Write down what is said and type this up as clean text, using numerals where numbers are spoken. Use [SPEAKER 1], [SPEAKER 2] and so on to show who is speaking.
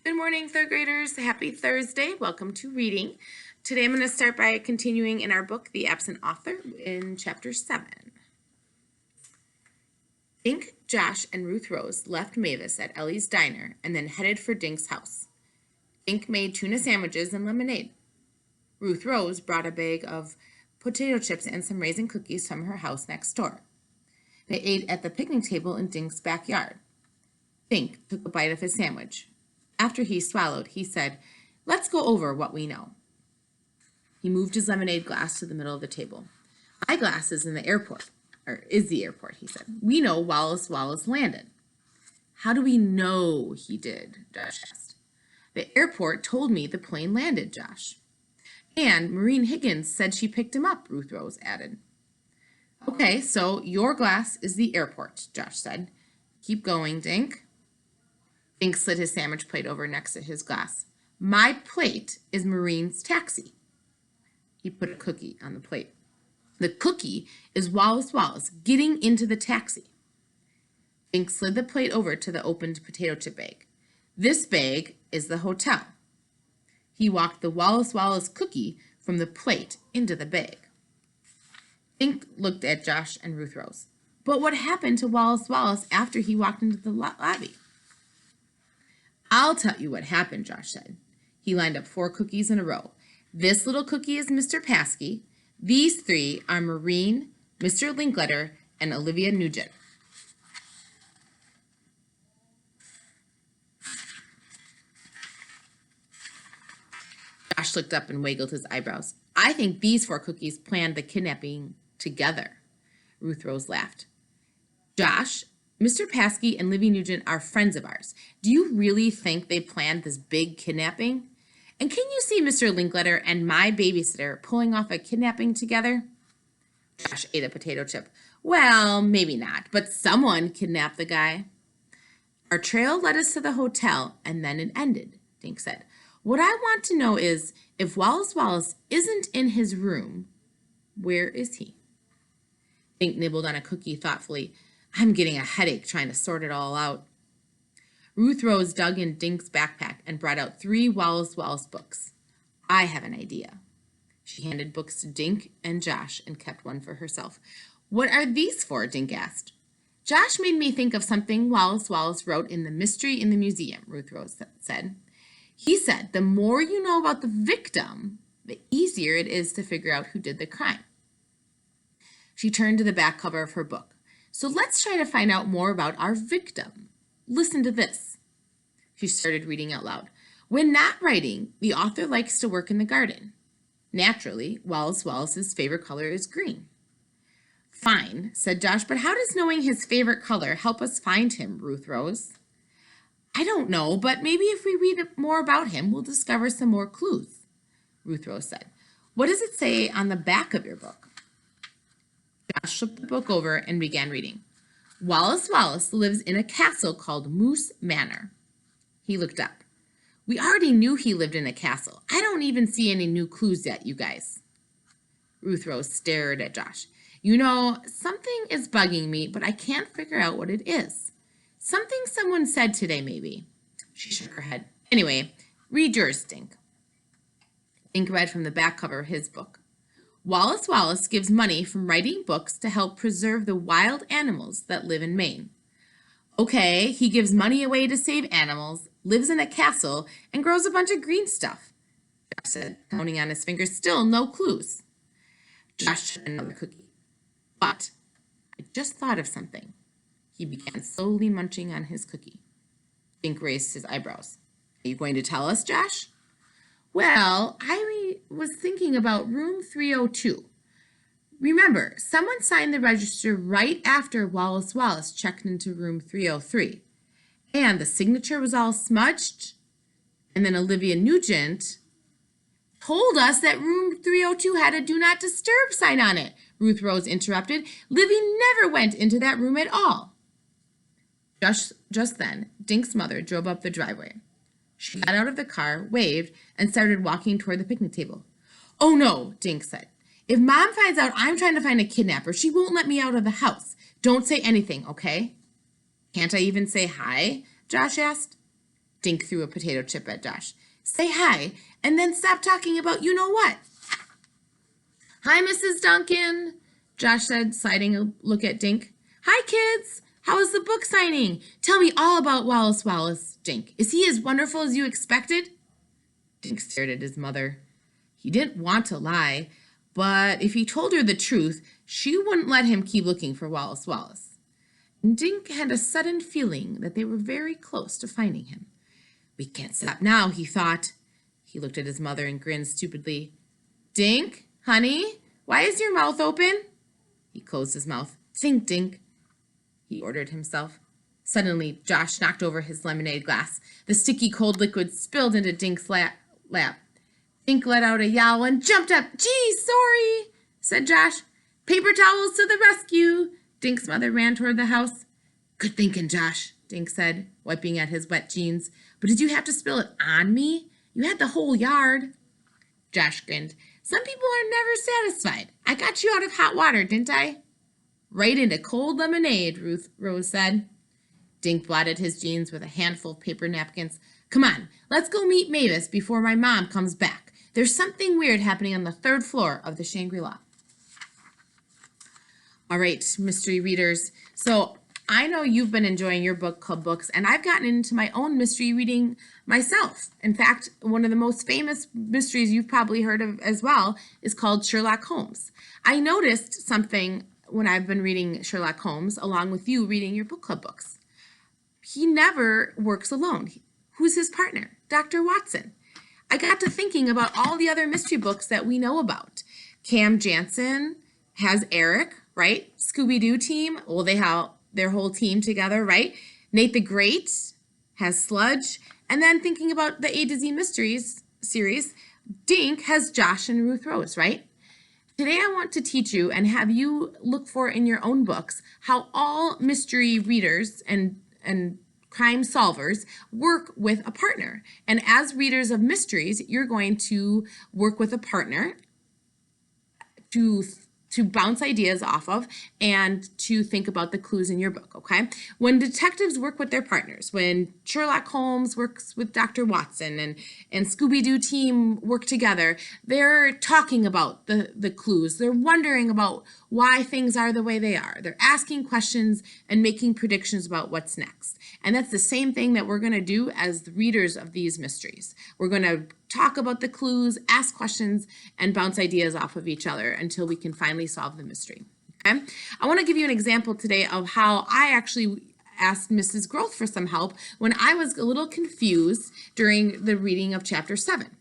[SPEAKER 1] Good morning, third graders. Happy Thursday. Welcome to reading. Today I'm going to start by continuing in our book, The Absent Author, in chapter 7. Dink, Josh, and Ruth Rose left Mavis at Ellie's diner and then headed for Dink's house. Dink made tuna sandwiches and lemonade. Ruth Rose brought a bag of potato chips and some raisin cookies from her house next door. They ate at the picnic table in Dink's backyard. Dink took a bite of his sandwich. After he swallowed, he said, "Let's go over what we know." He moved his lemonade glass to the middle of the table. "My glass is in the airport, or is the airport," he said. "We know Wallace Wallace landed." "How do we know he did?" Josh asked. "The airport told me the plane landed, Josh." "And Maureen Higgins said she picked him up," Ruth Rose added. "Okay, so your glass is the airport," Josh said. "Keep going, Dink." Dink slid his sandwich plate over next to his glass. "My plate is Maureen's taxi." He put a cookie on the plate. "The cookie is Wallace Wallace getting into the taxi." Dink slid the plate over to the opened potato chip bag. "This bag is the hotel." He walked the Wallace Wallace cookie from the plate into the bag. Dink looked at Josh and Ruth Rose. "But what happened to Wallace Wallace after he walked into the lobby?" "I'll tell you what happened," Josh said. He lined up 4 cookies in a row. "This little cookie is Mr. Paskey. These 3 are Maureen, Mr. Linkletter, and Olivia Nugent." Josh looked up and wiggled his eyebrows. "I think these 4 cookies planned the kidnapping together." Ruth Rose laughed. "Josh, Mr. Paskey and Livy Nugent are friends of ours. Do you really think they planned this big kidnapping? And can you see Mr. Linkletter and my babysitter pulling off a kidnapping together?" Josh ate a potato chip. "Well, maybe not, but someone kidnapped the guy." "Our trail led us to the hotel, and then it ended," Dink said. "What I want to know is, if Wallace Wallace isn't in his room, where is he?" Dink nibbled on a cookie thoughtfully. "I'm getting a headache trying to sort it all out." Ruth Rose dug in Dink's backpack and brought out 3 Wallace Wallace books. "I have an idea." She handed books to Dink and Josh and kept one for herself. "What are these for?" Dink asked. "Josh made me think of something Wallace Wallace wrote in The Mystery in the Museum," Ruth Rose said. "He said the more you know about the victim, the easier it is to figure out who did the crime." She turned to the back cover of her book. "So let's try to find out more about our victim. Listen to this." She started reading out loud. "When not writing, the author likes to work in the garden. Naturally, Wallace Wallace's favorite color is green." "Fine," said Josh, "but how does knowing his favorite color help us find him, Ruth Rose?" "I don't know, but maybe if we read more about him, we'll discover some more clues," Ruth Rose said. "What does it say on the back of your book?" Josh flipped the book over and began reading. "Wallace Wallace lives in a castle called Moose Manor." He looked up. "We already knew he lived in a castle. I don't even see any new clues yet, you guys." Ruth Rose stared at Josh. "You know, something is bugging me, but I can't figure out what it is. Something someone said today, maybe." She shook her head. "Anyway, read yours, Dink." Dink read from the back cover of his book. "Wallace Wallace gives money from writing books to help preserve the wild animals that live in Maine." "Okay, he gives money away to save animals, lives in a castle, and grows a bunch of green stuff," Josh said, counting on his fingers. "Still no clues." Josh took another cookie. "But I just thought of something." He began slowly munching on his cookie. Dink raised his eyebrows. "Are you going to tell us, Josh?" "Well, I was thinking about room 302. Remember, someone signed the register right after Wallace Wallace checked into room 303. And the signature was all smudged. And then Olivia Nugent told us that room 302 had a do not disturb sign on it," Ruth Rose interrupted. "Livy never went into that room at all." Just then, Dink's mother drove up the driveway. She got out of the car, waved, and started walking toward the picnic table. "Oh no," Dink said. "If Mom finds out I'm trying to find a kidnapper, she won't let me out of the house. Don't say anything, okay?" "Can't I even say hi?" Josh asked. Dink threw a potato chip at Josh. Say hi, and then stop talking about you-know-what. Hi, Mrs. Duncan, Josh said, sliding a look at Dink. Hi, kids. How was the book signing? Tell me all about Wallace Wallace, Dink. Is he as wonderful as you expected? Dink stared at his mother. He didn't want to lie, but if he told her the truth, she wouldn't let him keep looking for Wallace Wallace. And Dink had a sudden feeling that they were very close to finding him. We can't stop now, he thought. He looked at his mother and grinned stupidly. Dink, honey, why is your mouth open? He closed his mouth. Think, Dink, he ordered himself. Suddenly, Josh knocked over his lemonade glass. The sticky cold liquid spilled into Dink's lap. Dink let out a yowl and jumped up. Gee, sorry, said Josh. Paper towels to the rescue. Dink's mother ran toward the house. Good thinking, Josh, Dink said, wiping at his wet jeans. But did you have to spill it on me? You had the whole yard. Josh grinned. Some people are never satisfied. I got you out of hot water, didn't I? Right into cold lemonade, Rose said. Dink blotted his jeans with a handful of paper napkins. Come on, let's go meet Mavis before my mom comes back. There's something weird happening on the 3rd floor of the Shangri-La. All right, mystery readers. So I know you've been enjoying your book club books, and I've gotten into my own mystery reading myself. In fact, one of the most famous mysteries you've probably heard of as well is called Sherlock Holmes. I noticed something when I've been reading Sherlock Holmes, along with you reading your book club books. He never works alone. Who's his partner? Dr. Watson. I got to thinking about all the other mystery books that we know about. Cam Jansen has Eric, right? Scooby-Doo team, well, they have their whole team together, right? Nate the Great has Sludge. And then thinking about the A to Z Mysteries series, Dink has Josh and Ruth Rose, right? Today I want to teach you and have you look for in your own books how all mystery readers and crime solvers work with a partner. And as readers of mysteries, you're going to work with a partner to bounce ideas off of and to think about the clues in your book, okay? When detectives work with their partners, when Sherlock Holmes works with Dr. Watson and Scooby-Doo team work together, they're talking about the clues. They're wondering about why things are the way they are. They're asking questions and making predictions about what's next. And that's the same thing that we're going to do as the readers of these mysteries. We're going to talk about the clues, ask questions, and bounce ideas off of each other until we can finally solve the mystery. Okay? I want to give you an example today of how I actually asked Mrs. Groth for some help when I was a little confused during the reading of chapter 7.